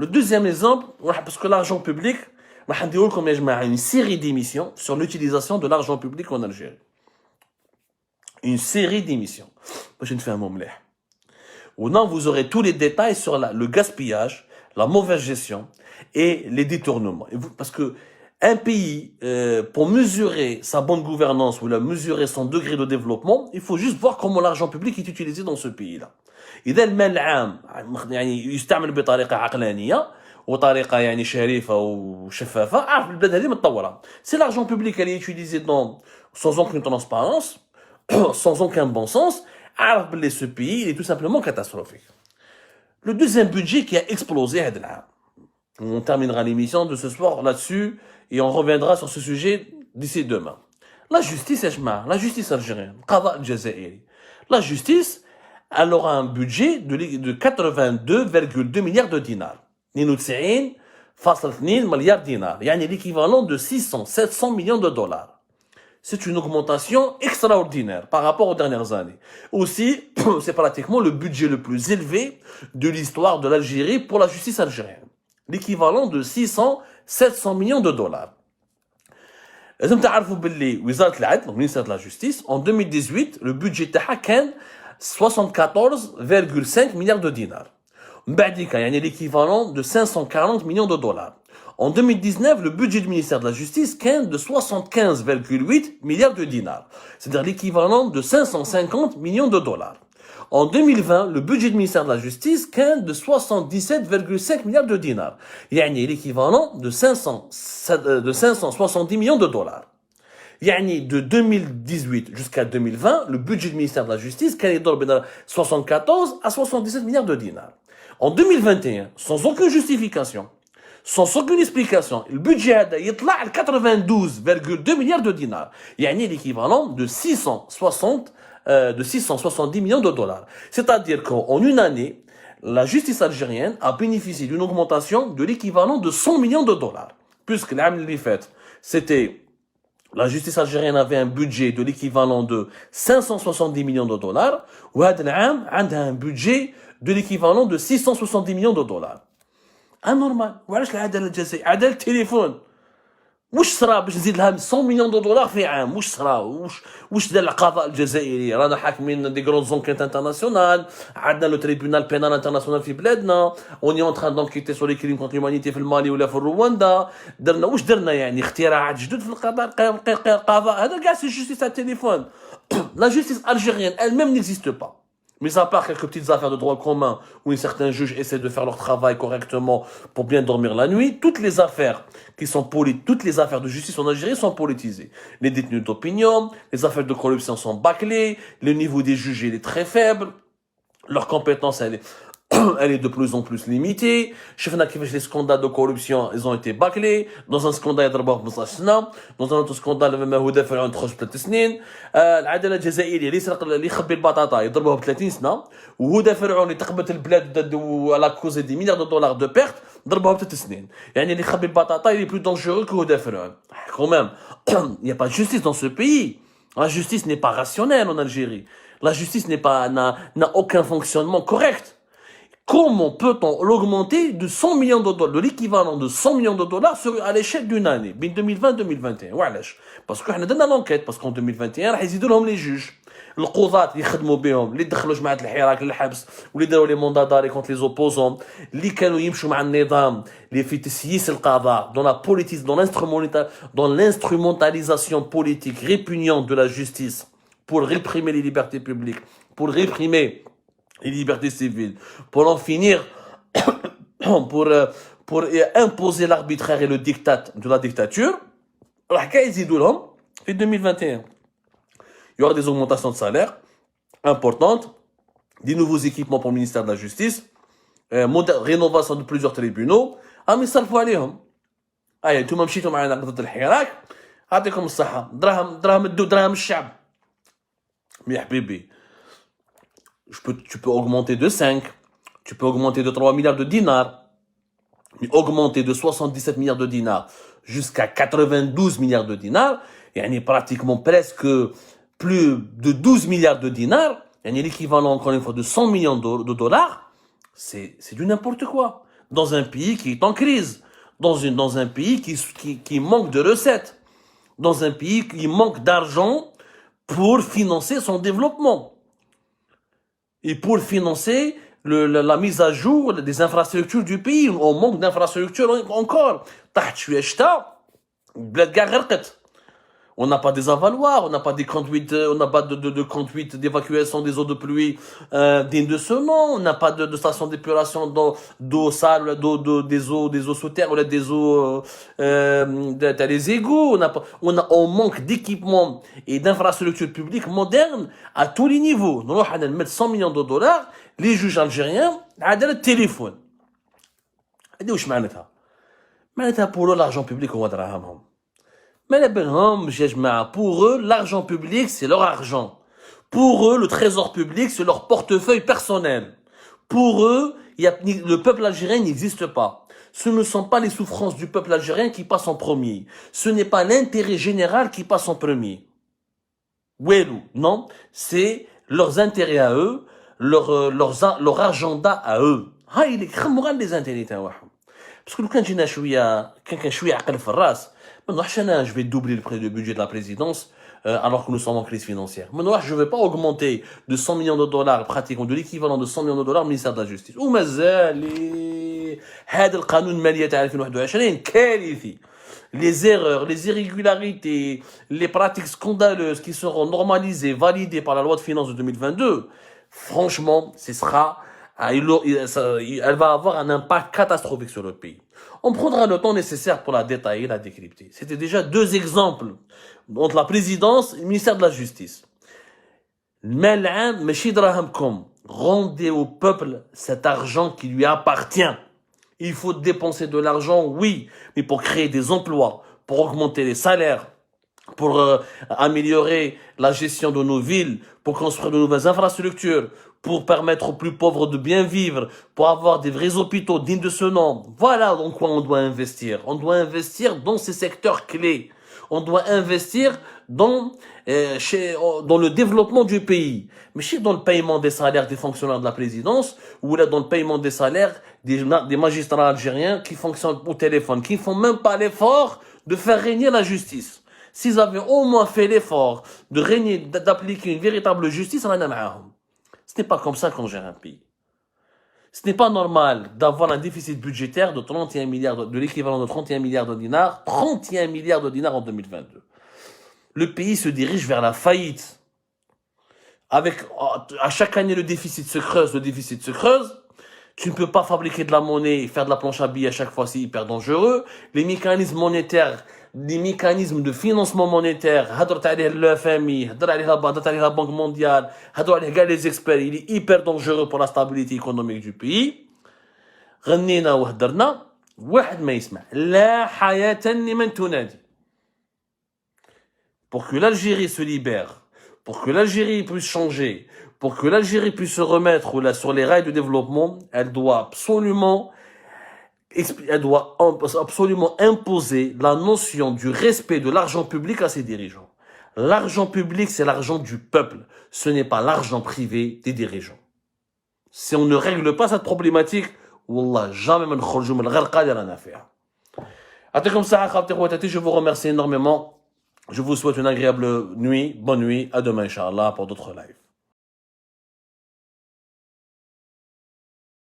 Le deuxième exemple, parce que l'argent public, une série d'émissions sur l'utilisation de l'argent public en Algérie. Une série d'émissions. Je ne fais un mot mleh. Où non, vous aurez tous les détails sur le gaspillage, la mauvaise gestion et les détournements. Parce que un pays, pour mesurer sa bonne gouvernance ou mesurer son degré de développement, il faut juste voir comment l'argent public est utilisé dans ce pays-là. إذا المال العام يعني يستعمل بطريقة عقلانية وطريقة يعني شريفة وشفافة عارف البلاد هذه متطورة. Si l'argent public est utilisé sans aucune transparence, sans aucun bon sens, عارف باللي ce pays il est tout simplement catastrophique. Le deuxième budget qui a explosé هذا العام. On terminera l'émission de ce soir là-dessus et on reviendra sur ce sujet d'ici demain. La justice, la justice algérienne, القضاء الجزائري. La justice, elle aura un budget de 82,2 milliards de dinars. 92,2 milliards de dinars. يعني l'équivalent de 700 millions de dollars. C'est une augmentation extraordinaire par rapport aux dernières années. Aussi, c'est pratiquement le budget le plus élevé de l'histoire de l'Algérie pour la justice algérienne. L'équivalent de 700 millions de dollars. لازم تعرفوا باللي وزارة العدل, le ministère de la Justice, en 2018, le budget تاعها كان 74,5 milliards de dinars. بعديك يعني l'équivalent de 540 millions de dollars. En 2019, le budget du ministère de la Justice كان de 75,8 milliards de dinars. C'est-à-dire l'équivalent de 550 millions de dollars. En 2020, le budget du ministère de la Justice كان de 77,5 milliards de dinars. يعني l'équivalent de 570 millions de dollars. يعني de 2018 jusqu'à 2020, le budget du ministère de la Justice كان يدور بين 74 à 77 milliards de dinars. En 2021, sans aucune justification, sans aucune explication, le budget هذا يطلع ل 92,2 milliards de dinars. يعني l'équivalent de 670 millions de dollars. C'est-à-dire qu'en une année, la justice algérienne a bénéficié d'une augmentation de l'équivalent de 100 millions de dollars. Puisque l'année اللي فات, c'était la justice algérienne avait un budget de l'équivalent de 570 millions de dollars, وهذا العام عندها un budget de l'équivalent de 670 millions de dollars. Anormal. وعلاش العدالة الجزائرية؟ عدالة التليفون. وش صرا باش نزيد لها 100 مليون دولار في عام؟ وش صرا؟ وش دار القضاء الجزائري؟ رانا حاكمين دي غرون زونكيت انترناسيونال، عندنا لو تريبيونال بينال انترناسيونال في بلادنا، اوني اون تران دونكيتي سور لي كريم كونتر لومانيتي في المالي ولا في رواندا، درنا واش درنا يعني اختراعات جدد في القضاء هذا كاع سي جوستيس على التليفون. La justice algérienne elle-même n'existe pas. Mais à part quelques petites affaires de droit commun où certains juges essaient de faire leur travail correctement pour bien dormir la nuit, toutes les affaires toutes les affaires de justice en Algérie sont politisées. Les détenus d'opinion, les affaires de corruption sont bâclées, le niveau des juges il est très faible, leur compétence elle est de plus en plus limitée. شفنا كيفاش les scandales de corruption ils ont été bâclés. Dans un scandale يضربوه ب 15 سنة. Dans un autre scandale ما هو دافع عن تخرج ب 3 سنين. العدالة الجزائرية اللي يخبي البطاطا يضربوه ب 30 سنة. وهو دافع عن تقبت البلاد على كوز دي مليار دولار دو بيرت ضربوه ب 3 سنين. يعني اللي يخبي البطاطا il est plus dangereux que هو دافع عن. Quand même, il n'y a pas de justice dans ce pays. La justice n'est pas rationnelle en Algérie. La justice n'a aucun fonctionnement correct. Comment peut-on l'augmenter de 100 millions de dollars, de l'équivalent de 100 millions de dollars à l'échelle d'une année, 2020-2021 وعلاش؟ parce que احنا درنا l'enquête, parce qu'en 2021 راح يزيدوا لهم les juges, القضاة اللي يخدموا بهم, اللي دخلوا جماعة الحراك للحبس, واللي داروا لي موندا داري contre les opposants, اللي كانوا يمشوا مع النظام, اللي في تسييس القضاء, dans l'instrumentalisation politique répugnante de la justice pour réprimer les libertés publiques, pour réprimer les libertés civiles, pour en finir, pour imposer l'arbitraire et le diktat de la dictature, en 2021. Il y aura des augmentations de salaire importantes, des nouveaux équipements pour le ministère de la Justice, rénovation de plusieurs tribunaux, mais صرفوا عليهم. انتم مشيتوا معنا ضد الحراك، يعطيكم الصحة، دراهم الشعب. يا حبيبي tu peux augmenter de 5, tu peux augmenter de 3 milliards de dinars, mais augmenter de 77 milliards de dinars jusqu'à 92 milliards de dinars, يعني pratiquement presque plus de 12 milliards de dinars, يعني l'équivalent encore une fois de 100 millions de dollars, c'est du n'importe quoi. dans un pays qui est en crise, dans un pays qui manque de recettes, dans un pays qui manque d'argent pour financer son développement et pour financer la mise à jour des infrastructures du pays. On manque d'infrastructures encore. On n'a pas des avaloirs, on n'a pas des conduites, on n'a pas de conduites d'évacuation des eaux de pluie dignes de ce nom, on n'a pas de station d'épuration d'eau sale, des eaux souterraines, ou des eaux des égouts. On manque d'équipements et d'infrastructures publiques modernes à tous les niveaux. Nous allons mettre 100 millions de dollars, les juges algériens, à le téléphone. واش معناتها؟ معناتها pour eux l'argent public هو دراهمهم. Pour eux, l'argent public, c'est leur argent. Pour eux, le trésor public, c'est leur portefeuille personnel. Pour eux, le peuple algérien n'existe pas. Ce ne sont pas les souffrances du peuple algérien qui passent en premier. Ce n'est pas l'intérêt général qui passe en premier. Non, c'est leurs intérêts à eux, leur agenda à eux. Il est خمغان les intérêts تاعهم. Parce que quand جينا شويه كان شويه عقل في الراس je vais doubler le budget de la présidence alors que nous sommes en crise financière. Maintenant, je ne vais pas augmenter de 100 millions de dollars, pratiquement de l'équivalent de 100 millions de dollars, le ministère de la Justice. Les erreurs, les irrégularités, les pratiques scandaleuses qui seront normalisées, validées par la loi de finances de 2022, franchement, elle va avoir un impact catastrophique sur le pays. On prendra le temps nécessaire pour la détailler, la décrypter. C'était déjà deux exemples entre la présidence et le ministère de la Justice. Rendez au peuple cet argent qui lui appartient. Il faut dépenser de l'argent, oui, mais pour créer des emplois, pour augmenter les salaires, pour améliorer la gestion de nos villes, pour construire de nouvelles infrastructures, pour permettre aux plus pauvres de bien vivre, pour avoir des vrais hôpitaux dignes de ce nom. Voilà dans quoi on doit investir. On doit investir dans ces secteurs clés. On doit investir dans le développement du pays. Mais c'est dans le paiement des salaires des fonctionnaires de la présidence, ou là dans le paiement des salaires des magistrats algériens qui fonctionnent au téléphone, qui ne font même pas l'effort de faire régner la justice. S'ils avaient au moins fait l'effort de régner, d'appliquer une véritable justice, on en a marre. Ce n'est pas comme ça qu'on gère un pays. Ce n'est pas normal d'avoir un déficit budgétaire de 31 milliards, de l'équivalent de 31 milliards de dinars, 31 milliards de dinars en 2022. Le pays se dirige vers la faillite. À chaque année, le déficit se creuse. Tu ne peux pas fabriquer de la monnaie et faire de la planche à billets à chaque fois, c'est hyper dangereux. Les mécanismes monétaires, les mécanismes de financement monétaire, le FMI, la Banque mondiale, les experts, il est hyper dangereux pour la stabilité économique du pays. غنينا وهدرنا واحد ما يسمع لا حياة لمن تنادي. Pour que l'Algérie se libère, pour que l'Algérie puisse changer, pour que l'Algérie puisse se remettre sur les rails de développement, elle doit absolument imposer la notion du respect de l'argent public à ses dirigeants. L'argent public, c'est l'argent du peuple. Ce n'est pas l'argent privé des dirigeants. Si on ne règle pas cette problématique, Wallah, jamais من نخرجوا من الغرقة اللي رانا فيها. يعطيكم الصحة خاوتي خواتاتي, je vous remercie énormément. Je vous souhaite une agréable nuit, bonne nuit, à demain, Inch'Allah, pour d'autres lives.